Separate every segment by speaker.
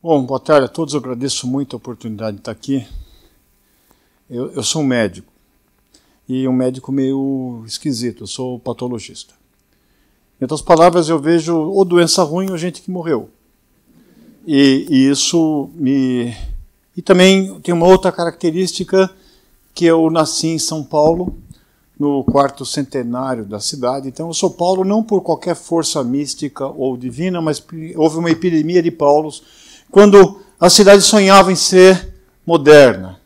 Speaker 1: Bom, boa tarde a todos. Eu agradeço muito a oportunidade de estar aqui. Eu sou um médico, e um médico meio esquisito. Eu sou patologista. Em outras palavras, eu vejo ou doença ruim ou gente que morreu. E isso me... E também tem uma outra característica, que eu nasci em São Paulo, no 4º centenário da cidade. Então eu sou Paulo não por qualquer força mística ou divina, mas houve uma epidemia de Paulos, quando a cidade sonhava em ser moderna.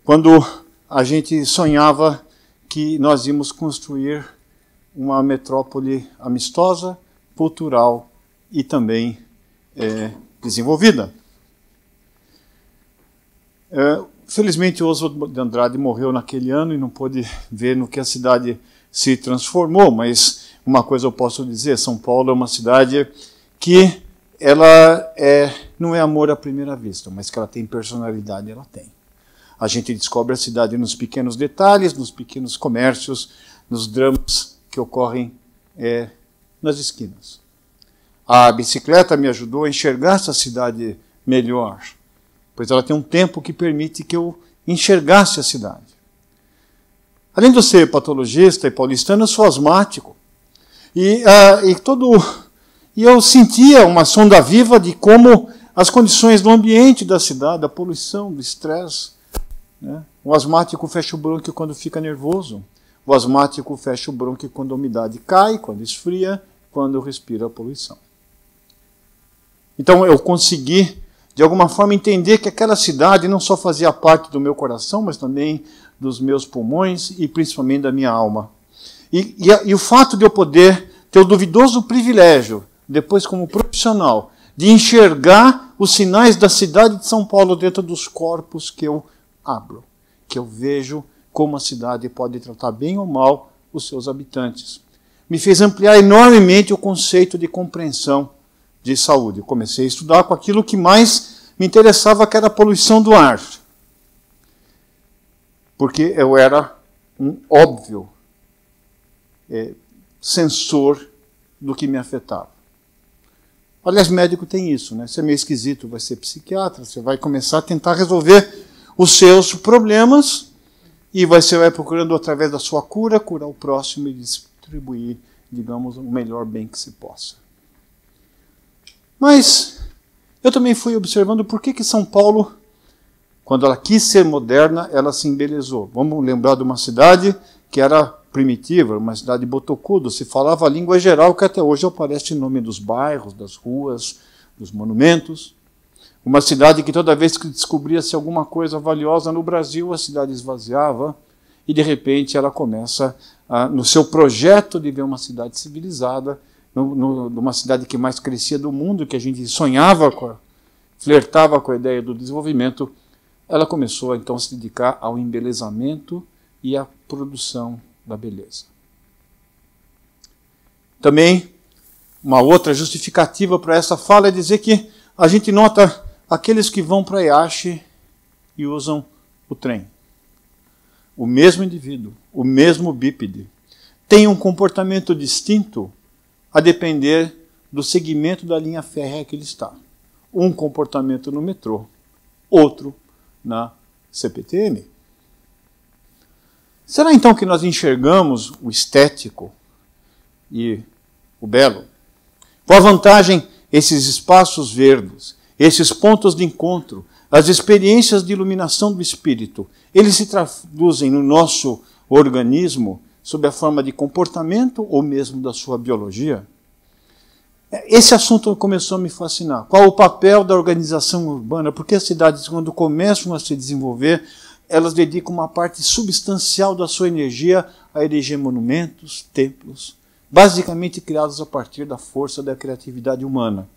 Speaker 1: Quando a gente sonhava que nós íamos construir uma metrópole amistosa, cultural e também desenvolvida. Felizmente, Oswald de Andrade morreu naquele ano e não pôde ver no que a cidade se transformou, mas uma coisa eu posso dizer, São Paulo é uma cidade que ela não é amor à primeira vista, mas que ela tem personalidade, ela tem. A gente descobre a cidade nos pequenos detalhes, nos pequenos comércios, nos dramas que ocorrem nas esquinas. A bicicleta me ajudou a enxergar essa cidade melhor, pois ela tem um tempo que permite que eu enxergasse a cidade. Além de eu ser patologista e paulistano, eu sou asmático. E eu sentia uma sonda viva de como as condições do ambiente da cidade, da poluição, do estresse. Né? O asmático fecha o brônquio quando fica nervoso. O asmático fecha o brônquio quando a umidade cai, quando esfria, quando respira a poluição. Então eu consegui, de alguma forma, entender que aquela cidade não só fazia parte do meu coração, mas também dos meus pulmões e principalmente da minha alma. E o fato de eu poder ter o duvidoso privilégio, depois como profissional, de enxergar os sinais da cidade de São Paulo dentro dos corpos que eu abro, que eu vejo como a cidade pode tratar bem ou mal os seus habitantes. Me fez ampliar enormemente o conceito de compreensão de saúde. Eu comecei a estudar com aquilo que mais me interessava, que era a poluição do ar. Porque eu era um óbvio sensor do que me afetava. Aliás, médico tem isso, né? Você é meio esquisito, vai ser psiquiatra, você vai começar a tentar resolver os seus problemas e você vai procurando, através da sua cura, curar o próximo e distribuir, digamos, o melhor bem que se possa. Mas eu também fui observando por que São Paulo, quando ela quis ser moderna, ela se embelezou. Vamos lembrar de uma cidade que era primitiva, uma cidade botocuda, se falava a língua geral, que até hoje aparece o nome dos bairros, das ruas, dos monumentos. Uma cidade que toda vez que descobria-se alguma coisa valiosa no Brasil, a cidade esvaziava e de repente ela começa, no seu projeto de ver uma cidade civilizada, numa cidade que mais crescia do mundo, que a gente sonhava, flertava com a ideia do desenvolvimento, ela começou então a se dedicar ao embelezamento e à produção da beleza. Também, uma outra justificativa para essa fala é dizer que a gente nota aqueles que vão para Iaşi e usam o trem. O mesmo indivíduo, o mesmo bípede, tem um comportamento distinto a depender do segmento da linha férrea que ele está. Um comportamento no metrô, outro na CPTM. Será então que nós enxergamos o estético e o belo? Qual a vantagem esses espaços verdes, esses pontos de encontro, as experiências de iluminação do espírito, eles se traduzem no nosso organismo sob a forma de comportamento ou mesmo da sua biologia? Esse assunto começou a me fascinar. Qual o papel da organização urbana? Porque as cidades, quando começam a se desenvolver, elas dedicam uma parte substancial da sua energia a erigir monumentos, templos, basicamente criados a partir da força da criatividade humana.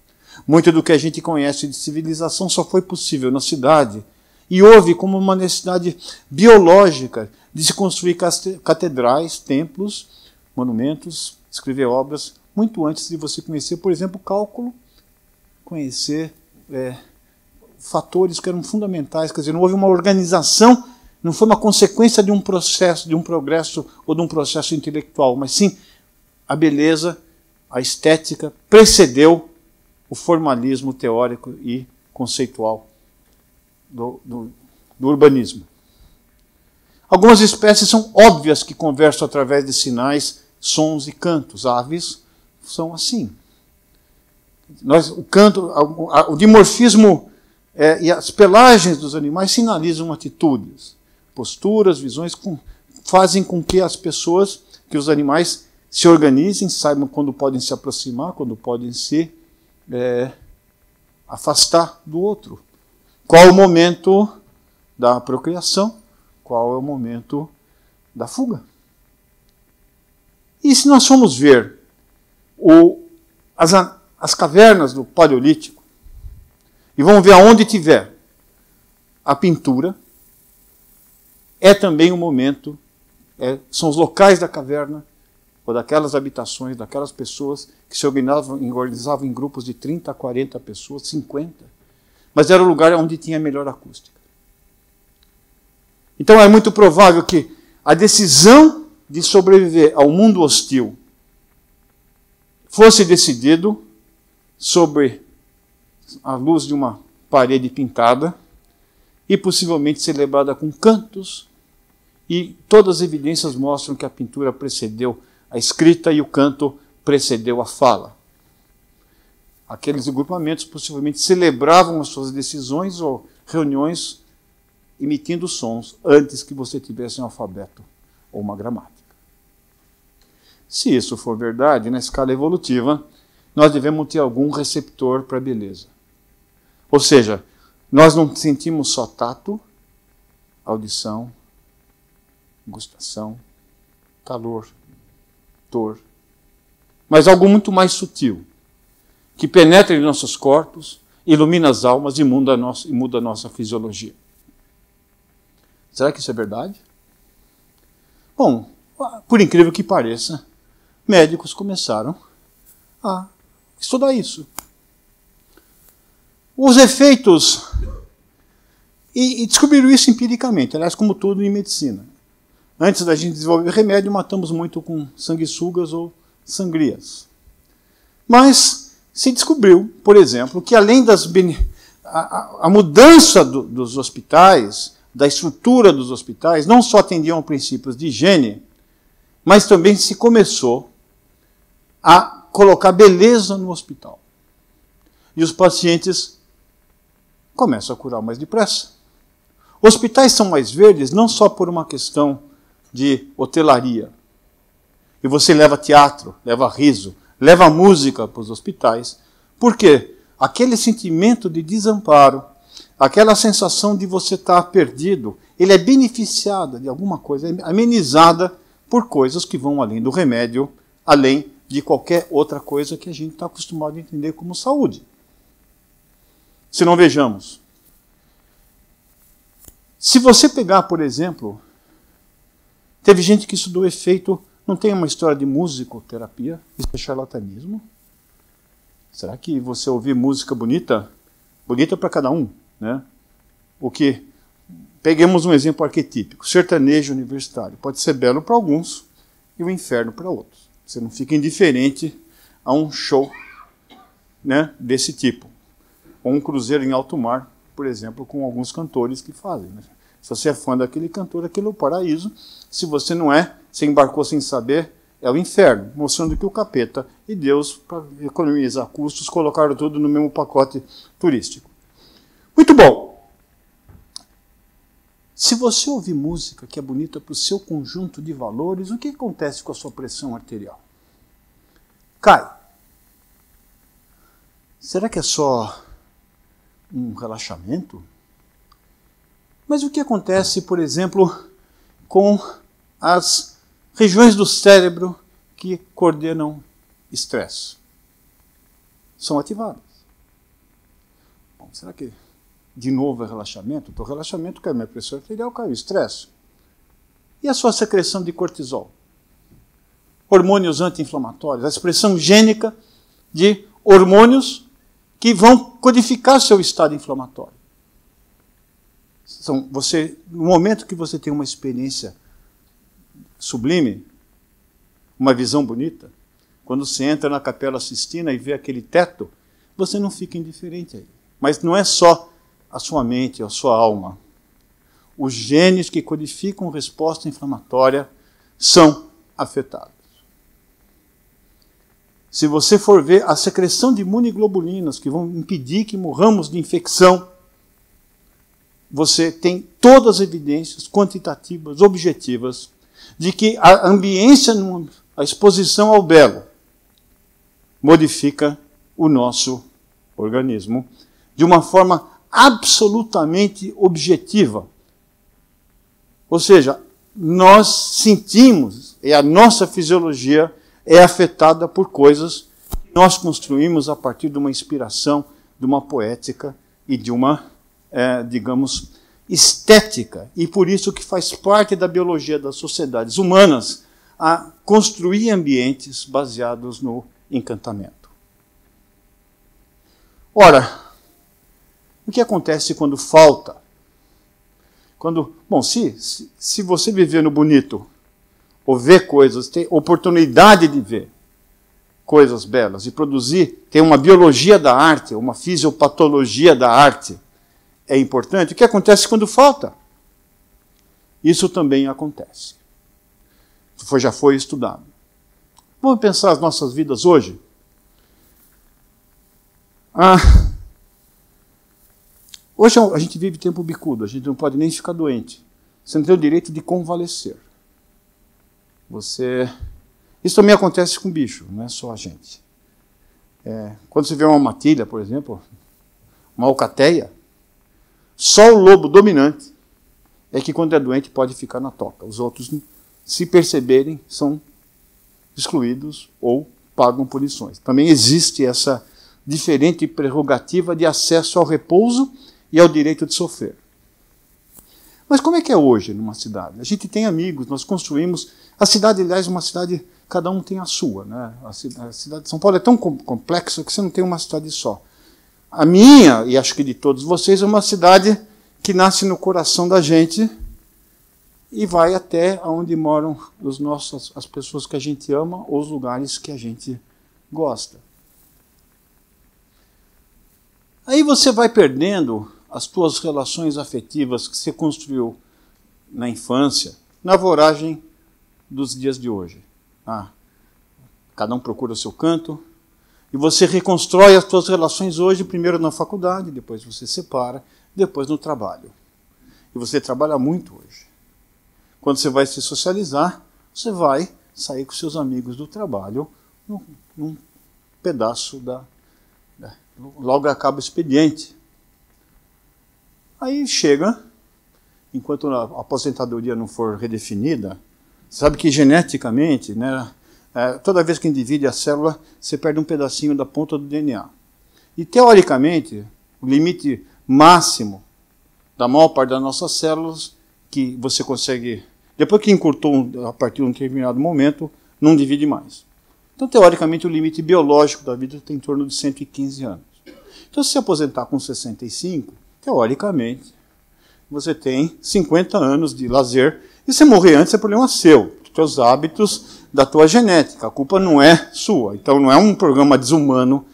Speaker 1: Muito do que a gente conhece de civilização só foi possível na cidade, e houve como uma necessidade biológica de se construir catedrais, templos, monumentos, escrever obras, muito antes de você conhecer, por exemplo, o cálculo, conhecer fatores que eram fundamentais, quer dizer, não houve uma organização, não foi uma consequência de um processo, de um progresso ou de um processo intelectual, mas sim a beleza, a estética precedeu o formalismo teórico e conceitual do urbanismo. Algumas espécies são óbvias que conversam através de sinais, sons e cantos. Aves são assim. O canto, o dimorfismo e as pelagens dos animais sinalizam atitudes, posturas, visões, fazem com que as pessoas, que os animais se organizem, saibam quando podem se aproximar, quando podem se afastar do outro. Qual o momento da procriação? Qual é o momento da fuga? E se nós formos ver as cavernas do Paleolítico, e vamos ver aonde tiver a pintura, é também um momento, são os locais da caverna, ou daquelas habitações, daquelas pessoas que se organizavam em grupos de 30 a 40 pessoas, 50. Mas era o lugar onde tinha a melhor acústica. Então é muito provável que a decisão de sobreviver ao mundo hostil fosse decidido sobre a luz de uma parede pintada e possivelmente celebrada com cantos, e todas as evidências mostram que a pintura precedeu a escrita e o canto precedeu a fala. Aqueles agrupamentos possivelmente celebravam as suas decisões ou reuniões emitindo sons antes que você tivesse um alfabeto ou uma gramática. Se isso for verdade, na escala evolutiva, nós devemos ter algum receptor para a beleza. Ou seja, nós não sentimos só tato, audição, gustação, calor, dor, mas algo muito mais sutil, que penetra em nossos corpos, ilumina as almas e muda a nossa fisiologia. Será que isso é verdade? Bom, por incrível que pareça, médicos começaram a estudar isso. Os efeitos, e descobriram isso empiricamente, aliás, como tudo em medicina. Antes da gente desenvolver remédio, matamos muito com sanguessugas ou sangrias. Mas se descobriu, por exemplo, que além a mudança dos hospitais, da estrutura dos hospitais, não só atendiam a princípios de higiene, mas também se começou a colocar beleza no hospital. E os pacientes começam a curar mais depressa. Hospitais são mais verdes não só por uma questão de hotelaria. E você leva teatro, leva riso, leva música para os hospitais. Por quê? Aquele sentimento de desamparo, aquela sensação de você estar perdido, ele é beneficiado de alguma coisa, é amenizada por coisas que vão além do remédio, além de qualquer outra coisa que a gente está acostumado a entender como saúde. Se não vejamos. Se você pegar, por exemplo, teve gente que estudou efeito, não tem uma história de musicoterapia, isso é charlatanismo? Será que você ouvir música bonita, bonita para cada um, né? O que, peguemos um exemplo arquetípico, sertanejo universitário, pode ser belo para alguns e o inferno para outros. Você não fica indiferente a um show, né, desse tipo. Ou um cruzeiro em alto mar, por exemplo, com alguns cantores que fazem, né? Se você é fã daquele cantor, aquele é o paraíso. Se você não é, você embarcou sem saber, é o inferno, mostrando que o capeta e Deus, para economizar custos, colocaram tudo no mesmo pacote turístico. Muito bom. Se você ouvir música que é bonita para o seu conjunto de valores, o que acontece com a sua pressão arterial? Cai. Será que é só um relaxamento? Mas o que acontece, por exemplo, com as regiões do cérebro que coordenam estresse? São ativadas. Bom, será que de novo é relaxamento? Então, relaxamento cai, minha pressão arterial caiu, estresse. E a sua secreção de cortisol? Hormônios anti-inflamatórios, a expressão gênica de hormônios que vão codificar seu estado inflamatório. No momento que você tem uma experiência sublime, uma visão bonita, quando você entra na Capela Sistina e vê aquele teto, você não fica indiferente a ele. Mas não é só a sua mente, a sua alma. Os genes que codificam resposta inflamatória são afetados. Se você for ver a secreção de imunoglobulinas que vão impedir que morramos de infecção, você tem todas as evidências quantitativas, objetivas, de que a ambiência, a exposição ao belo, modifica o nosso organismo de uma forma absolutamente objetiva. Ou seja, nós sentimos, e a nossa fisiologia é afetada por coisas que nós construímos a partir de uma inspiração, de uma poética e de uma, digamos, estética. E por isso que faz parte da biologia das sociedades humanas a construir ambientes baseados no encantamento. Ora, o que acontece quando falta? Bom, se você viver no bonito, ou ver coisas, ter oportunidade de ver coisas belas e produzir, ter uma biologia da arte, uma fisiopatologia da arte, é importante. O que acontece quando falta? Isso também acontece. Já foi estudado. Vamos pensar as nossas vidas hoje? Hoje a gente vive tempo bicudo, a gente não pode nem ficar doente. Você não tem o direito de convalescer. Isso também acontece com bicho, não é só a gente. Quando você vê uma matilha, por exemplo, uma alcateia, só o lobo dominante é que quando é doente pode ficar na toca. Os outros, se perceberem, são excluídos ou pagam punições. Também existe essa diferente prerrogativa de acesso ao repouso e ao direito de sofrer. Mas como é que é hoje numa cidade? A gente tem amigos, nós construímos... A cidade, aliás, é uma cidade, cada um tem a sua, né? A cidade de São Paulo é tão complexa que você não tem uma cidade só. A minha, e acho que de todos vocês, é uma cidade que nasce no coração da gente e vai até onde moram as pessoas que a gente ama ou os lugares que a gente gosta. Aí você vai perdendo as tuas relações afetivas que você construiu na infância, na voragem dos dias de hoje. Cada um procura o seu canto, e você reconstrói as suas relações hoje, primeiro na faculdade, depois você separa, depois no trabalho. E você trabalha muito hoje. Quando você vai se socializar, você vai sair com seus amigos do trabalho num pedaço logo acaba o expediente. Aí chega, enquanto a aposentadoria não for redefinida, sabe que geneticamente, né, toda vez que divide a célula, você perde um pedacinho da ponta do DNA. E teoricamente, o limite máximo da maior parte das nossas células, que você consegue, depois que encurtou a partir de um determinado momento, não divide mais. Então, teoricamente, o limite biológico da vida tem em torno de 115 anos. Então, se aposentar com 65, teoricamente, você tem 50 anos de lazer, e se morrer antes é problema seu, dos teus hábitos, da tua genética. A culpa não é sua. Então, não é um programa desumano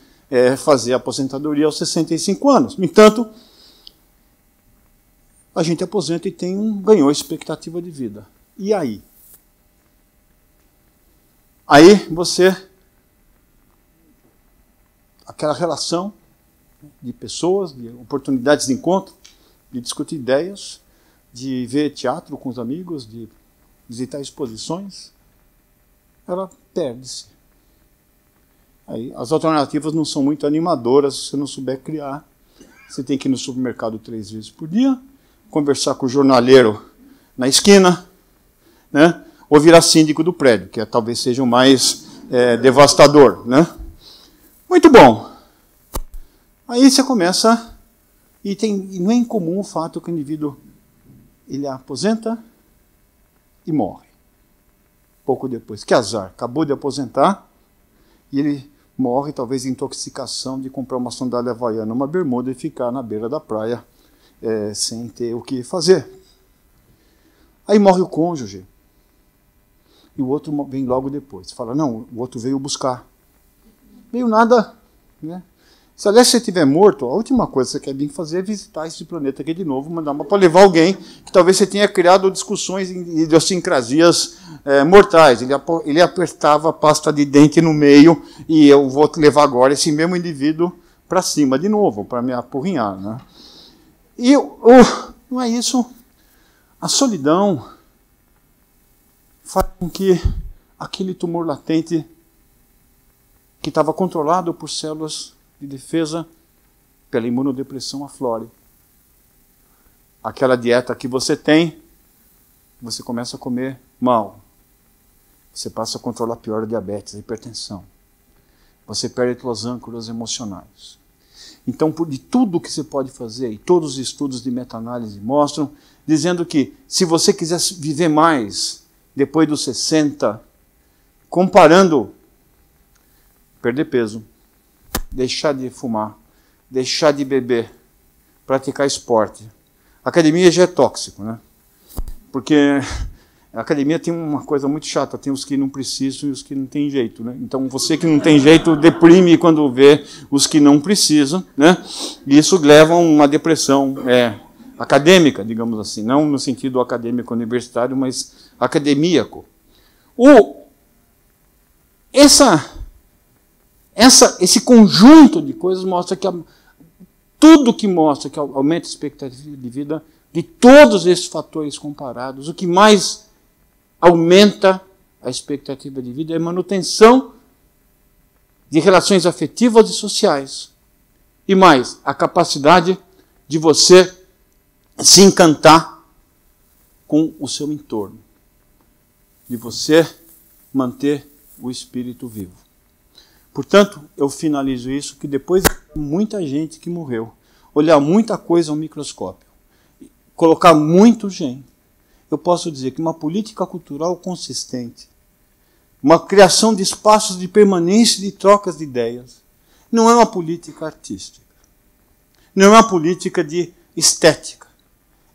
Speaker 1: fazer a aposentadoria aos 65 anos. No entanto, a gente aposenta e ganhou expectativa de vida. E aí? Aí você, aquela relação de pessoas, de oportunidades de encontro, de discutir ideias, de ver teatro com os amigos, de visitar exposições, ela perde-se. Aí as alternativas não são muito animadoras se você não souber criar. Você tem que ir no supermercado 3 vezes por dia, conversar com o jornaleiro na esquina, né? Ou virar síndico do prédio, que talvez seja o mais devastador, né? Muito bom. Aí você começa, e não é incomum o fato que o indivíduo ele aposenta e morre. Pouco depois. Que azar, acabou de aposentar e ele morre talvez de intoxicação de comprar uma sandália havaiana, uma bermuda e ficar na beira da praia sem ter o que fazer. Aí morre o cônjuge. E o outro vem logo depois. Fala, não, o outro veio buscar. Veio nada, né? Se aliás você estiver morto, a última coisa que você quer vir fazer é visitar esse planeta aqui de novo, mandar uma para levar alguém que talvez você tenha criado discussões e idiosincrasias mortais. Ele apertava a pasta de dente no meio e eu vou levar agora esse mesmo indivíduo para cima de novo, para me apurrinhar. Né? E não é isso. A solidão faz com que aquele tumor latente que estava controlado por células de defesa pela imunodepressão aflore. Aquela dieta que você tem, você começa a comer mal. Você passa a controlar pior a diabetes, a hipertensão. Você perde os âncoras emocionais. Então, de tudo que você pode fazer, e todos os estudos de meta-análise mostram, dizendo que se você quiser viver mais, depois dos 60, comparando, perder peso, deixar de fumar, deixar de beber, praticar esporte. A academia já é tóxico, né? Porque a academia tem uma coisa muito chata, tem os que não precisam e os que não tem jeito, né? Então você que não tem jeito deprime quando vê os que não precisam, né? E isso leva a uma depressão acadêmica, digamos assim, não no sentido acadêmico universitário, mas academíaco. Esse conjunto de coisas mostra que tudo que mostra que aumenta a expectativa de vida, de todos esses fatores comparados, o que mais aumenta a expectativa de vida é a manutenção de relações afetivas e sociais. E mais, a capacidade de você se encantar com o seu entorno, de você manter o espírito vivo. Portanto, eu finalizo isso, que depois de muita gente que morreu, olhar muita coisa ao microscópio, colocar muito gene, eu posso dizer que uma política cultural consistente, uma criação de espaços de permanência e de trocas de ideias, não é uma política artística, não é uma política de estética,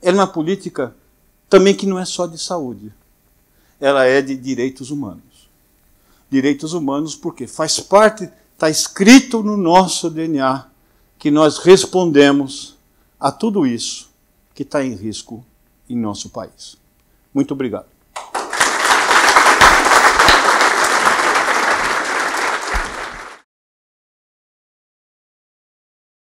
Speaker 1: é uma política também que não é só de saúde, ela é de direitos humanos. Direitos humanos porque faz parte, está escrito no nosso DNA, que nós respondemos a tudo isso que está em risco em nosso país. Muito obrigado.